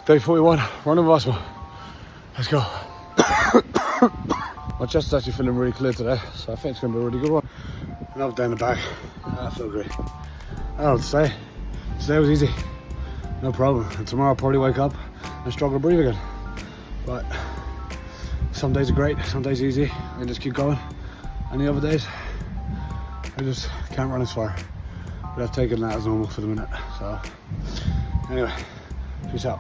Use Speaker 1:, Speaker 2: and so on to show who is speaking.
Speaker 1: Day 41, running with asthma. Let's go. My chest is actually feeling really clear today, so I think it's going to be a really good one. And I've down the back. I feel great. I don't know what to say. Today was easy, no problem. And tomorrow I'll probably wake up and struggle to breathe again. But some days are great, some days are easy, and just keep going. And the other days, I just can't run as far. But I've taken that as normal for the minute. So anyway, peace out.